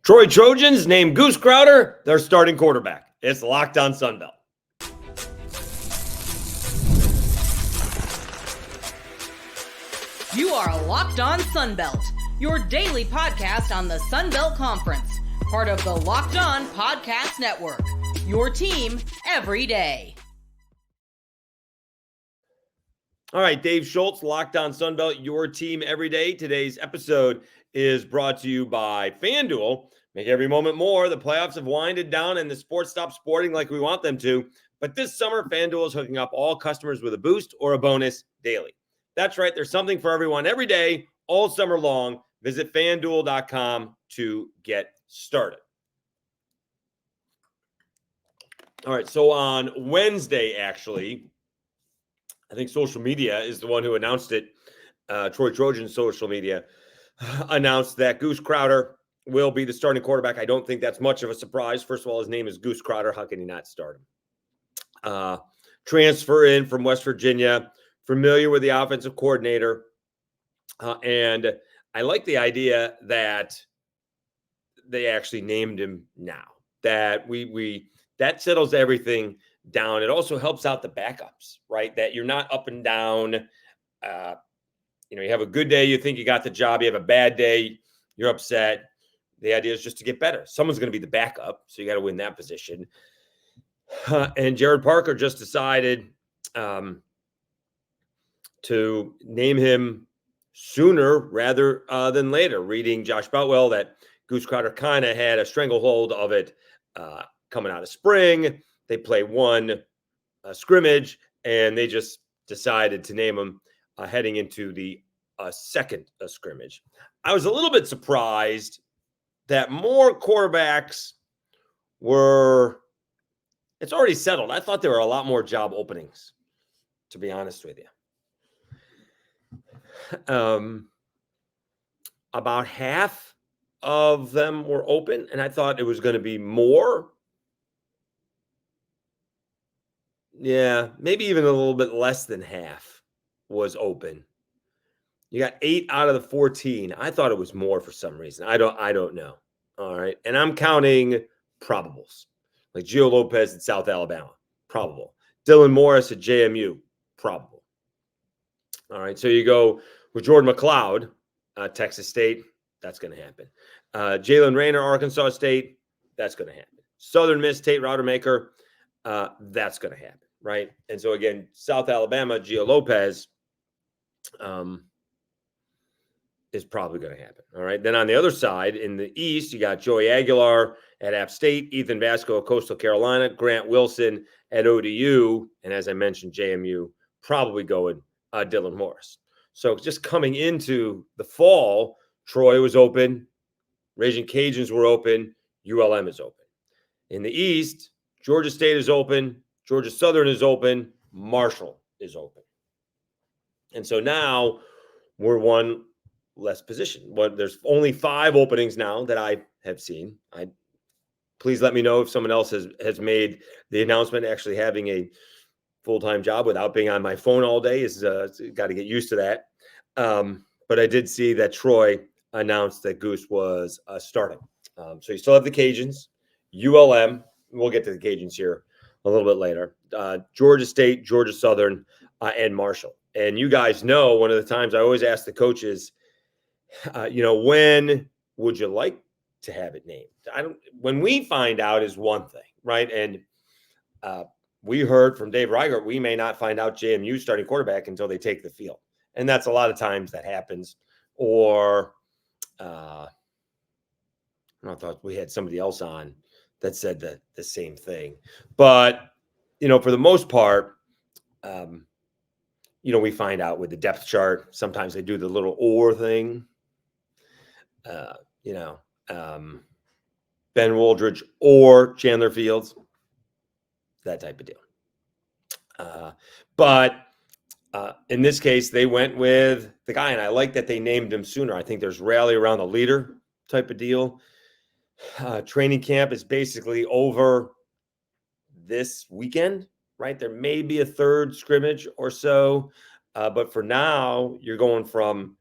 Troy Trojans named Goose Crowder their starting quarterback. It's Locked On Sunbelt. You are Locked On Sunbelt, your daily podcast on the Sunbelt Conference, part of the Locked On Podcast Network, your team every day. All right, Dave Schultz, Locked On Sunbelt, your team every day. Today's episode is brought to you by FanDuel. Make every moment more. The playoffs have winded down and the sports stop sporting like we want them to. But this summer, FanDuel is hooking up all customers with a boost or a bonus daily. That's right. There's something for everyone every day, all summer long. Visit FanDuel.com to get started. All right, so on Wednesday, actually, I think social media is the one who announced it. Troy Trojans social media announced that Goose Crowder will be the starting quarterback. I don't think that's much of a surprise. First of all, his name is Goose Crowder. How can he not start him? Transfer in from West Virginia, familiar with the offensive coordinator. And I like the idea that they actually named him now. That that settles everything down. It also helps out the backups, right? That you're not up and down. You have a good day, you think you got the job. You have a bad day, you're upset. The idea is just to get better. Someone's going to be the backup, so you got to win that position. And Jared Parker just decided to name him sooner rather than later. Reading Josh Boutwell, that Goose Crowder kind of had a stranglehold of it coming out of spring. They play one scrimmage, and they just decided to name him heading into the second scrimmage. I was a little bit surprised that more quarterbacks it's already settled. I thought there were a lot more job openings, to be honest with you. About half of them were open, and I thought it was going to be more. Yeah, maybe even a little bit less than half was open. You got 8 out of the 14. I thought it was more for some reason. I don't know. All right. And I'm counting probables. Like Gio Lopez at South Alabama, probable. Dylan Morris at JMU, probable. All right. So you go with Jordan McLeod, Texas State, that's going to happen. Jalen Rayner, Arkansas State, that's going to happen. Southern Miss, Tate Rodemaker, that's going to happen. Right. And so again, South Alabama, Gio Lopez, is probably going to happen. All right. Then on the other side, in the East, you got Joey Aguilar at App State, Ethan Vasco at Coastal Carolina, Grant Wilson at ODU, and as I mentioned, JMU probably going Dylan Morris. So just coming into the fall, Troy was open, Raging Cajuns were open, ULM is open. In the East, Georgia State is open, Georgia Southern is open, Marshall is open. And so now we're one less position. But there's only 5 openings now that I have seen. Please let me know if someone else has made the announcement. Actually having a full-time job without being on my phone all day is got to get used to that. But I did see that Troy announced that Goose was starting. So you still have the Cajuns, ULM. We'll get to the Cajuns here a little bit later. Georgia State, Georgia Southern, and Marshall. And you guys know one of the times I always ask the coaches, when would you like to have it named? When we find out is one thing, right? And we heard from Dave Reichert, we may not find out JMU starting quarterback until they take the field. And that's a lot of times that happens. Or I thought we had somebody else on that said the same thing. But, for the most part, we find out with the depth chart. Sometimes they do the little or thing. Ben Woldridge or Chandler Fields, that type of deal. But in this case, they went with the guy, and I like that they named him sooner. I think there's rally around the leader type of deal. Training camp is basically over this weekend, right? There may be a third scrimmage or so, but for now, you're going from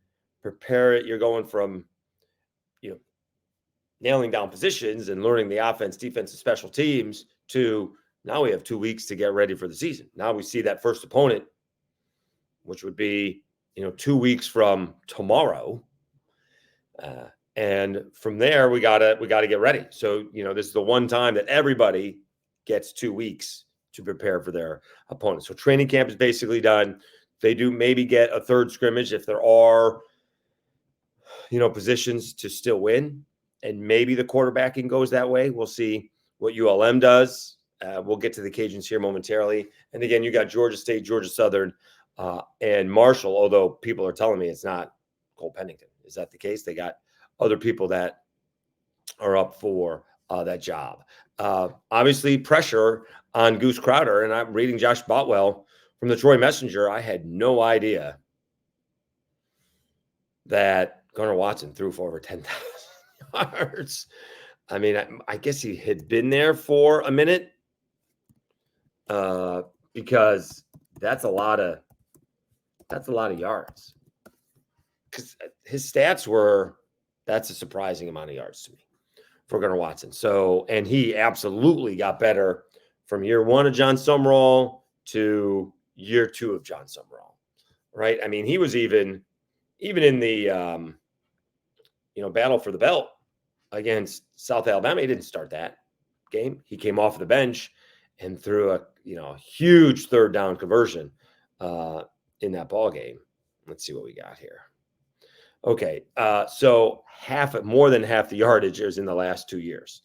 nailing down positions and learning the offense, defense, and special teams to now we have 2 weeks to get ready for the season. Now we see that first opponent, which would be, 2 weeks from tomorrow. And from there, we gotta get ready. So, this is the one time that everybody gets 2 weeks to prepare for their opponent. So training camp is basically done. They do maybe get a third scrimmage if there are, positions to still win. And maybe the quarterbacking goes that way. We'll see what ULM does. We'll get to the Cajuns here momentarily. And again, you got Georgia State, Georgia Southern, and Marshall, although people are telling me it's not Cole Pennington. Is that the case? They got other people that are up for that job. Obviously, pressure on Goose Crowder, and I'm reading Josh Botwell from the Troy Messenger. I had no idea that Gunnar Watson threw for over 10,000 yards. I mean, I guess he had been there for a minute because that's a lot of yards. Because his stats that's a surprising amount of yards to me for Gunnar Watson. So, and he absolutely got better from year 1 of John Summerall to year 2 of John Summerall, right? I mean, he was even in the, battle for the belt against South Alabama. He didn't start that game. He came off the bench and threw a huge third down conversion in that ball game. Let's see what we got here. Okay, so more than half the yardage is in the last 2 years.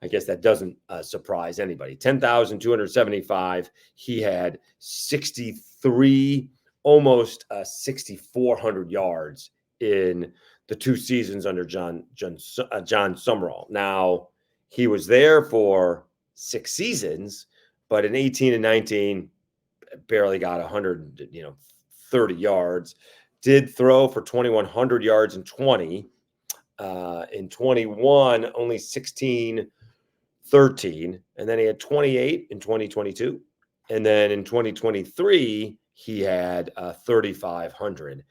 I guess that doesn't surprise anybody. 10,275. He had 63, almost 6,400 yards in the 2 seasons under John Summerall. Now, he was there for 6 seasons, but in 18 and 19, barely got 130 yards. Did throw for 2,100 yards in 20. In 21, only 16, 13. And then he had 28 in 2022. And then in 2023, he had 3,500.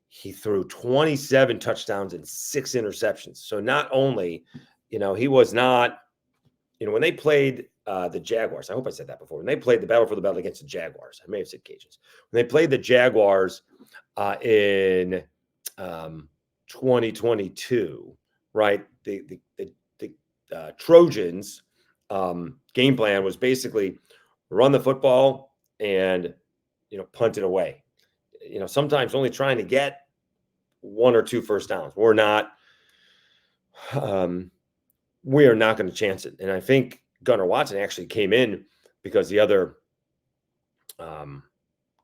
He threw 27 touchdowns and 6 interceptions. So not only, he was not, when they played the Jaguars, I hope I said that before. When they played the battle for the belt against the Jaguars, I may have said Cajuns. When they played the Jaguars in 2022, right? The Trojans game plan was basically run the football and punt it away. Sometimes only trying to get 1 or 2 first downs. We are not going to chance it. And I think Gunnar Watson actually came in because the other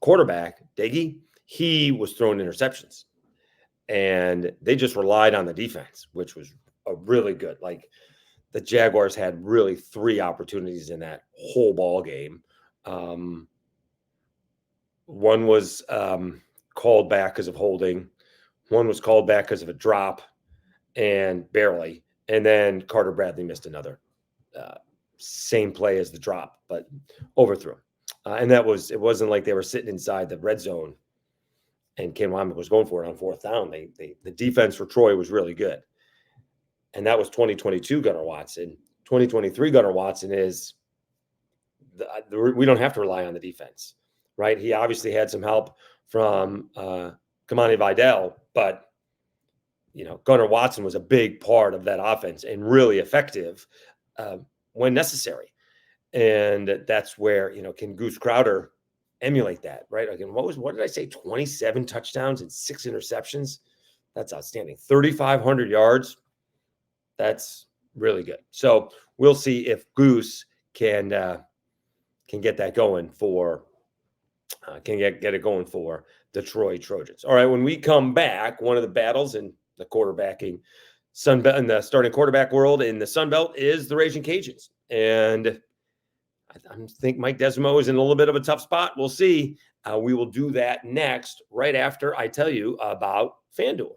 quarterback, Daggy, he was throwing interceptions. And they just relied on the defense, which was a really good. Like the Jaguars had really 3 opportunities in that whole ball game. One was called back because of holding. One was called back because of a drop and barely. And then Carter Bradley missed another same play as the drop, but overthrew. And it wasn't like they were sitting inside the red zone and Ken Wyman was going for it on 4th down. The defense for Troy was really good. And that was 2022 Gunnar Watson. 2023 Gunnar Watson is we don't have to rely on the defense, right? He obviously had some help from Kamani Vidal, but Gunnar Watson was a big part of that offense and really effective when necessary. And that's where, can Goose Crowder emulate that, right? Again, what did I say? 27 touchdowns and 6 interceptions. That's outstanding. 3,500 yards. That's really good. So we'll see if Goose can get that going for get it going for the Troy Trojans. All right, when we come back, one of the battles in the quarterbacking Sunbelt in the starting quarterback world in the Sun Belt is the Raging Cajuns, and I think Mike Desimo is in a little bit of a tough spot. We'll see. We will do that next, right after I tell you about FanDuel.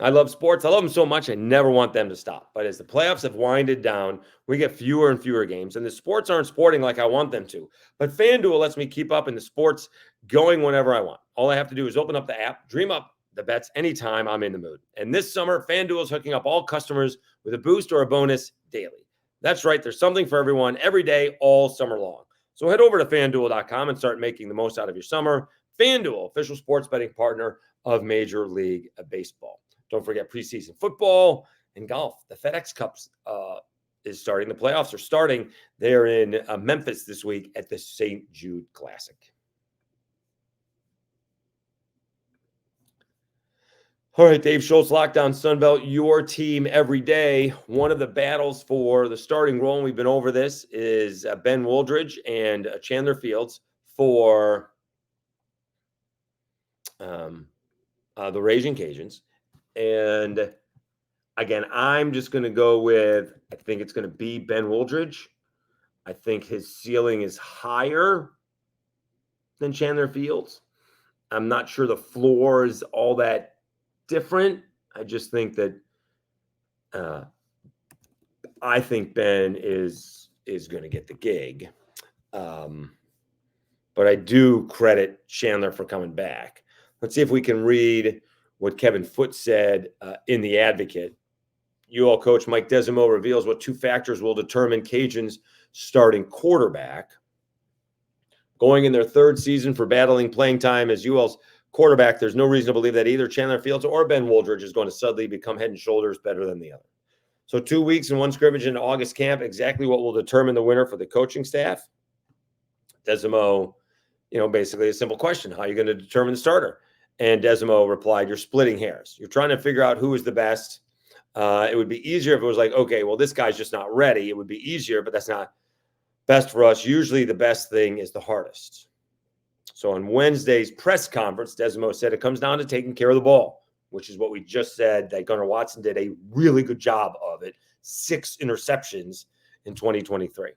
I love sports. I love them so much. I never want them to stop. But as the playoffs have winded down, we get fewer and fewer games, and the sports aren't sporting like I want them to. But FanDuel lets me keep up in the sports going whenever I want. All I have to do is open up the app, dream up the bets anytime I'm in the mood. And this summer, FanDuel is hooking up all customers with a boost or a bonus daily. That's right. There's something for everyone every day, all summer long. So head over to FanDuel.com and start making the most out of your summer. FanDuel, official sports betting partner of Major League Baseball. Don't forget preseason football and golf. The FedEx Cup is starting. The playoffs are starting. They're in Memphis this week at the St. Jude Classic. All right, Dave Schultz, Lockdown Sunbelt, your team every day. One of the battles for the starting role, and we've been over this, is Ben Wooldridge and Chandler Fields for the Raging Cajuns. And again, I'm just going to go with, I think it's going to be Ben Wooldridge. I think his ceiling is higher than Chandler Fields. I'm not sure the floor is all that different. I just think that I think Ben is going to get the gig. But I do credit Chandler for coming back. Let's see if we can read what Kevin Foote said in The Advocate. UL coach Mike Desimo reveals what two factors will determine Cajuns' starting quarterback. Going in their third season for battling playing time as UL's quarterback, there's no reason to believe that either Chandler Fields or Ben Wooldridge is going to suddenly become head and shoulders better than the other. So 2 weeks and one scrimmage in August camp, exactly what will determine the winner for the coaching staff. Desimo, basically a simple question. How are you going to determine the starter? And Desimo replied, you're splitting hairs. You're trying to figure out who is the best. It would be easier if it was like, okay, well, this guy's just not ready. It would be easier, but that's not best for us. Usually the best thing is the hardest. So on Wednesday's press conference, Desimo said it comes down to taking care of the ball, which is what we just said that Gunnar Watson did a really good job of it. 6 interceptions in 2023.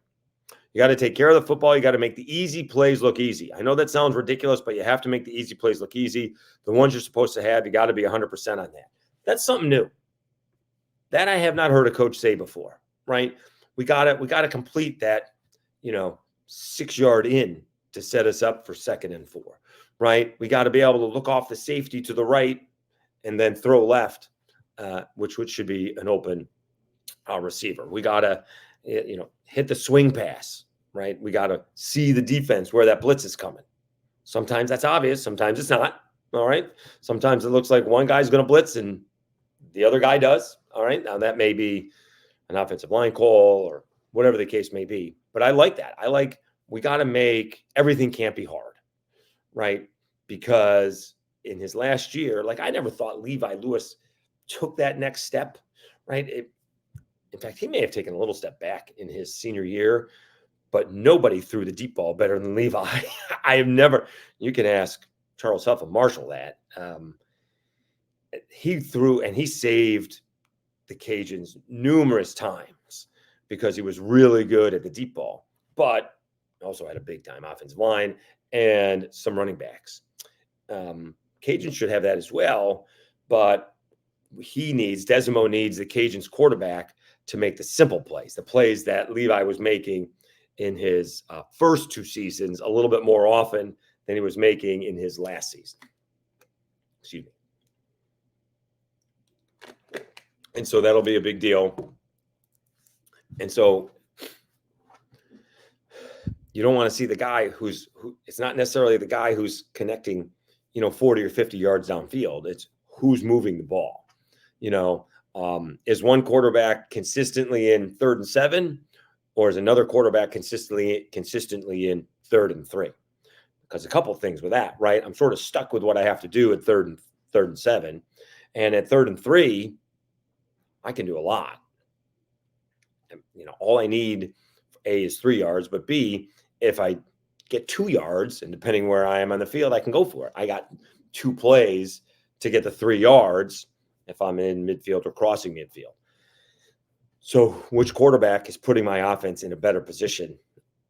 You got to take care of the football. You got to make the easy plays look easy. I know that sounds ridiculous, but you have to make the easy plays look easy. The ones you're supposed to have, you got to be 100% on that. That's something new. That I have not heard a coach say before, right? We got to complete that, 6-yard in to set us up for 2nd and 4, right? We got to be able to look off the safety to the right and then throw left, which should be an open receiver. We got to, hit the swing pass, right? We got to see the defense where that blitz is coming. Sometimes that's obvious. Sometimes it's not. All right. Sometimes it looks like one guy's going to blitz and the other guy does. All right. Now that may be an offensive line call or whatever the case may be. But I like that. We got to make everything can't be hard, right? Because in his last year, I never thought Levi Lewis took that next step, right? In fact, he may have taken a little step back in his senior year, but nobody threw the deep ball better than Levi. I have never, you can ask Charles Huff of Marshall that. He threw and he saved the Cajuns numerous times because he was really good at the deep ball, but also had a big time offensive line and some running backs. Cajuns should have that as well, but Desimo needs the Cajuns quarterback to make the simple plays, the plays that Levi was making in his first 2 seasons a little bit more often than he was making in his last season. Excuse me. And so that'll be a big deal. And so you don't want to see the guy who it's not necessarily the guy who's connecting, 40 or 50 yards downfield. It's who's moving the ball. Is one quarterback consistently in 3rd and 7, or is another quarterback consistently in 3rd and 3? Because a couple of things with that, right? I'm sort of stuck with what I have to do at 3rd and 7, and at 3rd and 3, I can do a lot. All I need, A, is 3 yards, but B, if I get 2 yards, and depending where I am on the field, I can go for it. I got 2 plays to get the 3 yards if I'm in midfield or crossing midfield. So which quarterback is putting my offense in a better position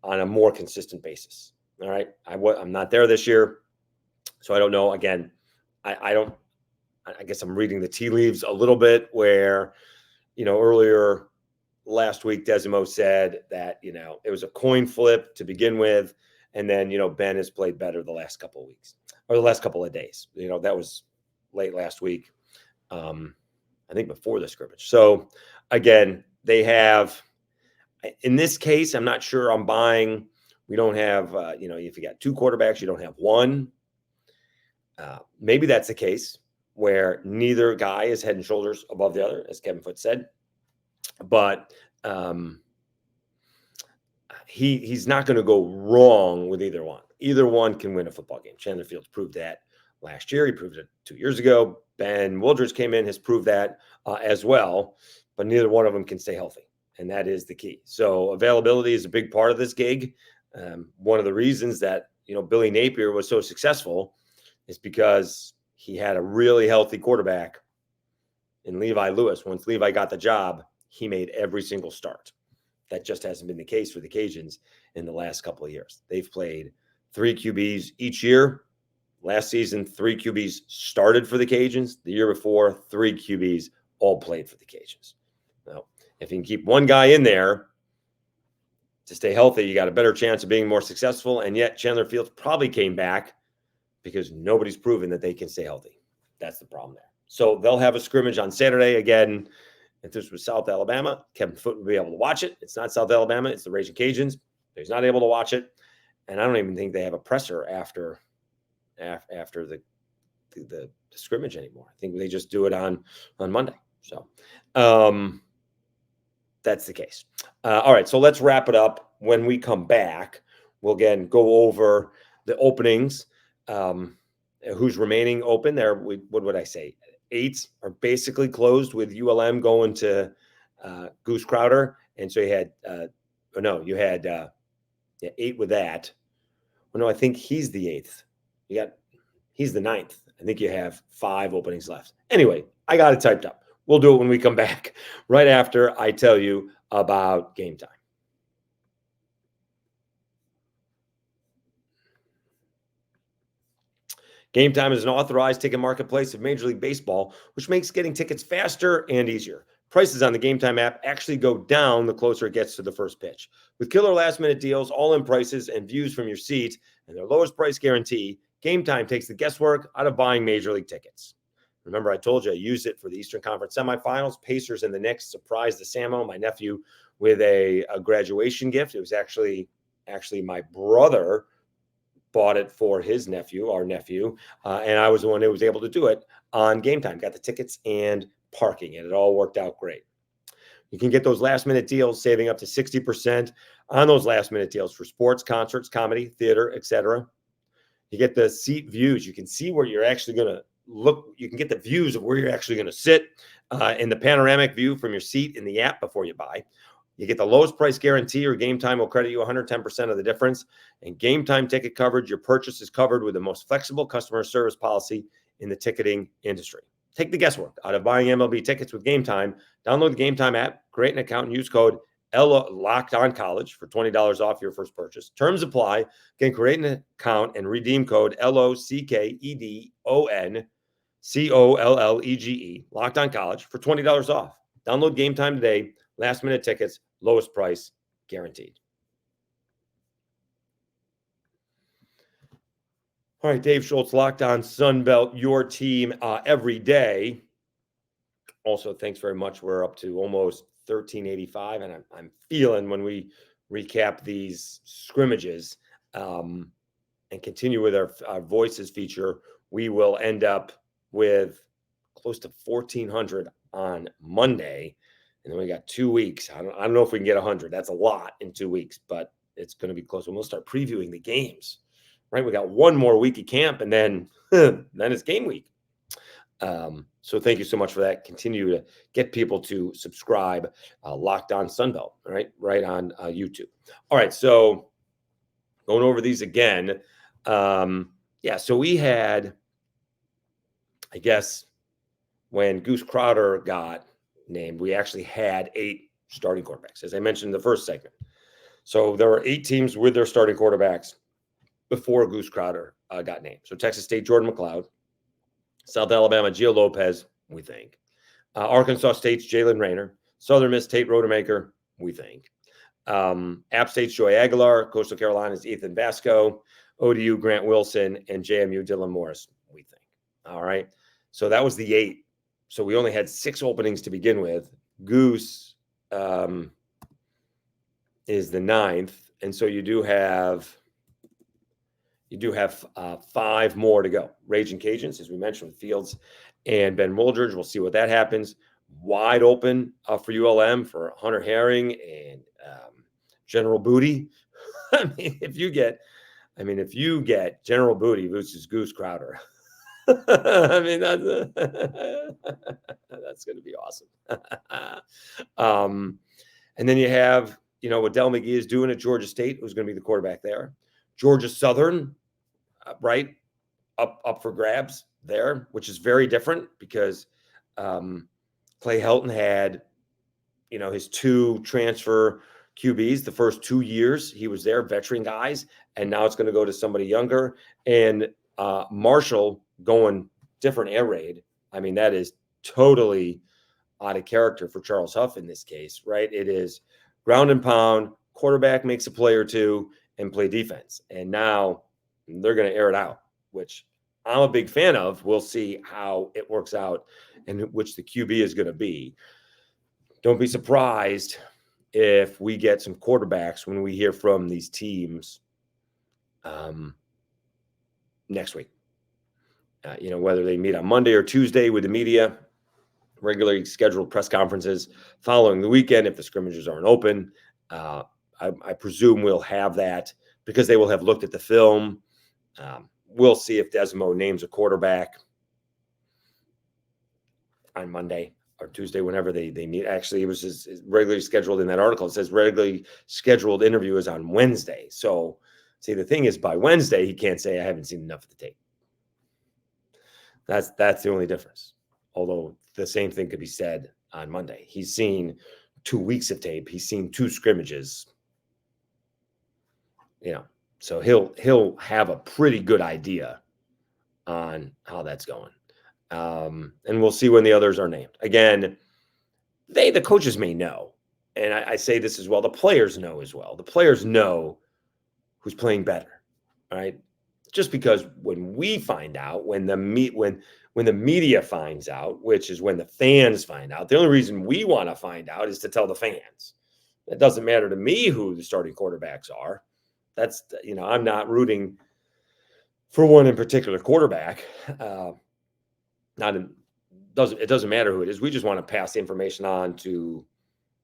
on a more consistent basis? All right. I'm not there this year, so I don't know. Again, I don't I guess I'm reading the tea leaves a little bit where, earlier last week, Desimo said that, it was a coin flip to begin with. And then, Ben has played better the last couple of weeks or the last couple of days. That was late last week. I think before the scrimmage. So again, they have, in this case, I'm not sure I'm buying. We don't have, if you got two quarterbacks, you don't have one. Maybe that's the case where neither guy is head and shoulders above the other, as Kevin Foote said. But he's not going to go wrong with either one. Either one can win a football game. Chandler Fields proved that last year. He proved it 2 years ago. Ben Wildridge came in, has proved that as well. But neither one of them can stay healthy, and that is the key. So availability is a big part of this gig. One of the reasons that Billy Napier was so successful is because he had a really healthy quarterback in Levi Lewis. Once Levi got the job, he made every single start. That just hasn't been the case for the Cajuns in the last couple of years. They've played 3 QBs each year. Last season, 3 QBs started for the Cajuns. The year before, 3 QBs all played for the Cajuns. Now, if you can keep one guy in there to stay healthy, you got a better chance of being more successful. And yet Chandler Fields probably came back because nobody's proven that they can stay healthy. That's the problem there. So they'll have a scrimmage on Saturday. Again, if this was South Alabama, Kevin Foote would be able to watch it. It's not South Alabama. It's the Raging Cajuns. He's not able to watch it. And I don't even think they have a presser after the scrimmage anymore. I think they just do it on Monday. So that's the case. All right, so let's wrap it up. When we come back, we'll again go over the openings, who's remaining open there. What would I say? 8 are basically closed with ULM going to Goose Crowder. And so you had, 8 with that. Well, no, I think he's the 8th. He's the 9th. I think you have 5 openings left. Anyway, I got it typed up. We'll do it when we come back, right after I tell you about Gametime. Gametime is an authorized ticket marketplace of Major League Baseball, which makes getting tickets faster and easier. Prices on the Gametime app actually go down the closer it gets to the first pitch. With killer last-minute deals, all-in prices, and views from your seat, and their lowest price guarantee, Gametime takes the guesswork out of buying Major League tickets. Remember, I told you I used it for the Eastern Conference semifinals. Pacers and the Knicks surprised the Samo, my nephew, with a graduation gift. It was actually my brother bought it for his nephew, our nephew, and I was the one who was able to do it on Gametime. Got the tickets and parking, and it all worked out great. You can get those last-minute deals, saving up to 60% on those last-minute deals for sports, concerts, comedy, theater, etc. You get the seat views. You can see where you're actually going to look. You can get the views of where you're actually going to sit in the panoramic view from your seat in the app before you buy. You get the lowest price guarantee, or Gametime will credit you 110% of the difference. And Gametime ticket coverage, your purchase is covered with the most flexible customer service policy in the ticketing industry. Take the guesswork out of buying MLB tickets with Gametime. Download the Gametime app, create an account, and use code LOCKEDONCollege for $20 off your first purchase. Terms apply. Again, create an account and redeem code LOCKEDONCOLLEGE, Locked On College, for $20 off. Download Gametime today. Last minute tickets, lowest price guaranteed. All right, Dave Schultz, Locked On Sunbelt, your team every day. Also, thanks very much. We're up to almost 1385, and I'm feeling when we recap these scrimmages and continue with our Voices feature, we will end up with close to 1,400 on Monday. And then we got 2 weeks. I don't know if we can get 100. That's a lot in 2 weeks, but it's going to be close. And we'll start previewing the games, right? We got one more week of camp, and then it's game week. So thank you so much for that. Continue to get people to subscribe. Locked On Sunbelt, right on YouTube. All right, so going over these again. So we had, I guess, when Goose Crowder got named, we actually had 8 starting quarterbacks, as I mentioned in the first segment. So there were 8 teams with their starting quarterbacks before Goose Crowder got named. So Texas State, Jordan McLeod. South Alabama, Gio Lopez, we think. Arkansas State's Jalen Rayner. Southern Miss, Tate Rodemaker, we think. App State's Joy Aguilar. Coastal Carolina's Ethan Vasco. ODU, Grant Wilson. And JMU, Dylan Morris, we think. All right. So that was the 8. So we only had 6 openings to begin with. Goose is the 9th. And so you do have 5 more to go. Raging Cajuns, as we mentioned, with Fields and Ben Woldridge. We'll see what that happens. Wide open for ULM for Hunter Herring and General Booty. I mean, if you get General Booty versus Goose Crowder, I mean that's going to be awesome. And then you have what Del McGee is doing at Georgia State, who's going to be the quarterback there. Georgia Southern, right, up for grabs there, which is very different because Clay Helton had, his 2 transfer QBs the first 2 years he was there, veteran guys, and now it's going to go to somebody younger. And Marshall going different air raid. I mean, that is totally out of character for Charles Huff in this case, right? It is ground and pound, quarterback makes a play or two, and play defense. And now they're going to air it out, which I'm a big fan of. We'll see how it works out and which the QB is going to be. Don't be surprised if we get some quarterbacks when we hear from these teams next week. Whether they meet on Monday or Tuesday with the media, regularly scheduled press conferences following the weekend if the scrimmages aren't open. I presume we'll have that because they will have looked at the film. We'll see if Desmo names a quarterback on Monday or Tuesday, whenever they meet. Actually, it was regularly scheduled in that article. It says regularly scheduled interview is on Wednesday. So, see, the thing is, by Wednesday, he can't say I haven't seen enough of the tape. That's the only difference. Although the same thing could be said on Monday. He's seen 2 weeks of tape. He's seen 2 scrimmages. So he'll have a pretty good idea on how that's going. And we'll see when the others are named. Again, the coaches may know. And I say this as well. The players know as well. The players know who's playing better. All right. Just because when we find out, when the media finds out, which is when the fans find out, the only reason we want to find out is to tell the fans. It doesn't matter to me who the starting quarterbacks are. That's, I'm not rooting for one in particular quarterback. It doesn't matter who it is. We just want to pass the information on to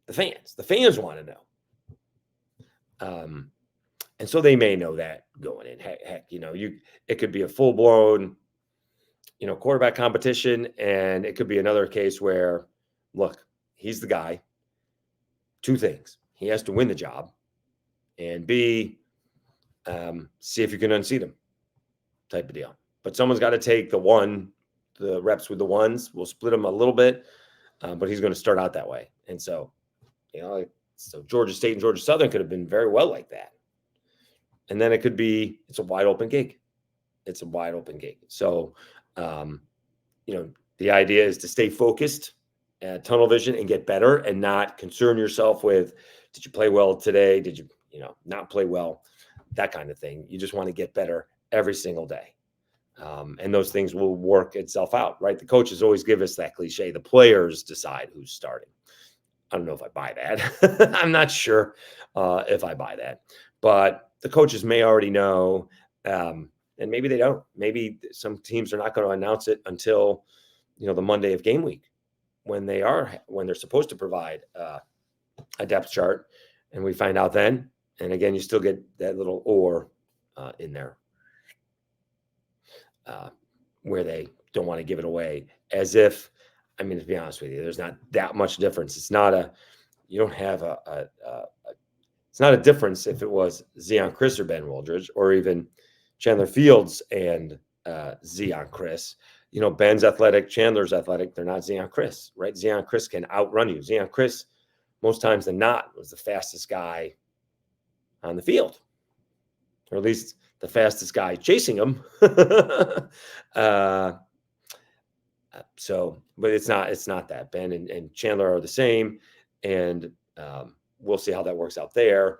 the fans. The fans want to know. And so they may know that going in. Heck, it could be a full-blown, quarterback competition, and it could be another case where, look, he's the guy. 2 things. He has to win the job, and B, see if you can unseat him type of deal. But someone's got to take the reps with the ones. We'll split them a little bit, but he's going to start out that way. And so, so Georgia State and Georgia Southern could have been very well like that. And then it's a wide open gig. It's a wide open gig. So, the idea is to stay focused, tunnel vision, and get better, and not concern yourself with, did you play well today? Did you, not play well? That kind of thing. You just want to get better every single day. And those things will work itself out, right? The coaches always give us that cliche. The players decide who's starting. I don't know if I buy that. I'm not sure if I buy that. But the coaches may already know, and maybe they don't. Maybe some teams are not going to announce it until, the Monday of game week when they're supposed to provide a depth chart. And we find out then. And again, you still get that little or in there. Where they don't want to give it away, as if, to be honest with you, there's not that much difference. It's not it's not a difference if it was Zeon Chris or Ben Woldridge, or even Chandler Fields and Zeon Chris. Ben's athletic, Chandler's athletic. They're not Zeon Chris, right? Zeon Chris can outrun you. Zeon Chris, most times than not, was the fastest guy on the field, or at least the fastest guy chasing him. But it's not that. Ben and Chandler are the same, and we'll see how that works out there,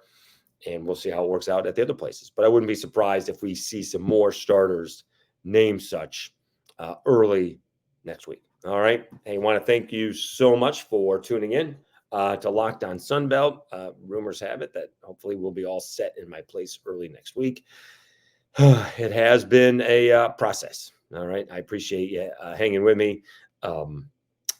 and we'll see how it works out at the other places. But I wouldn't be surprised if we see some more starters named such early next week. All right. Hey, I want to thank you so much for tuning in to Locked On Sunbelt. Rumors have it that hopefully we'll be all set in my place early next week. It has been a process. All right. I appreciate you hanging with me. And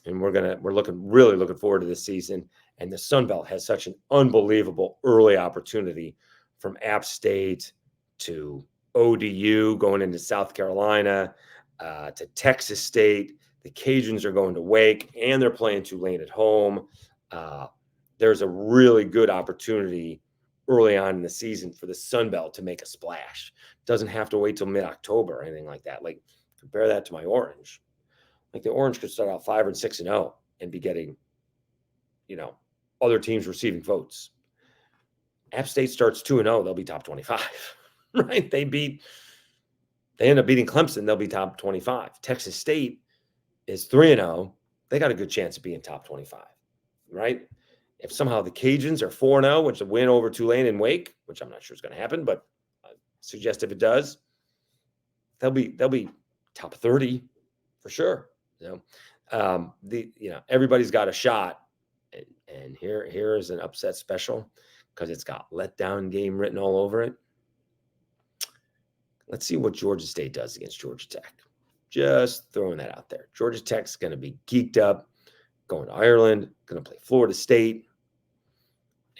we're really looking forward to this season. And the Sun Belt has such an unbelievable early opportunity, from App State to ODU going into South Carolina to Texas State. The Cajuns are going to Wake, and they're playing Tulane at home. There's a really good opportunity early on in the season for the Sun Belt to make a splash. Doesn't have to wait till mid-October or anything like that. Like, compare that to my Orange. Like, the Orange could start out 5-6-0 and be getting, other teams receiving votes. App State starts 2-0, they'll be top 25, right? They end up beating Clemson, they'll be top 25. Texas State is 3-0, they got a good chance of being top 25, right? If somehow the Cajuns are 4-0, which is a win over Tulane and Wake, which I'm not sure is going to happen, but I suggest if it does, they'll be top 30 for sure. Everybody's got a shot, and here is an upset special because it's got letdown game written all over it. Let's see what Georgia State does against Georgia Tech. Just throwing that out there. Georgia Tech's going to be geeked up, going to Ireland, going to play Florida State,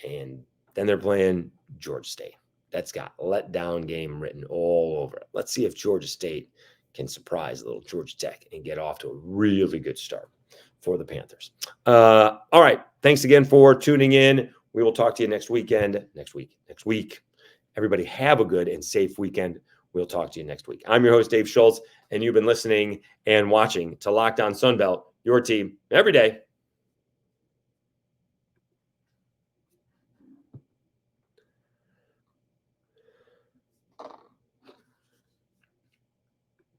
and then they're playing Georgia State. That's got letdown game written all over it. Let's see if Georgia State can surprise little Georgia Tech and get off to a really good start for the Panthers. All right. Thanks again for tuning in. We will talk to you next week. Everybody have a good and safe weekend. We'll talk to you next week. I'm your host, Dave Schultz, and you've been listening and watching to Locked On Sunbelt, your team every day.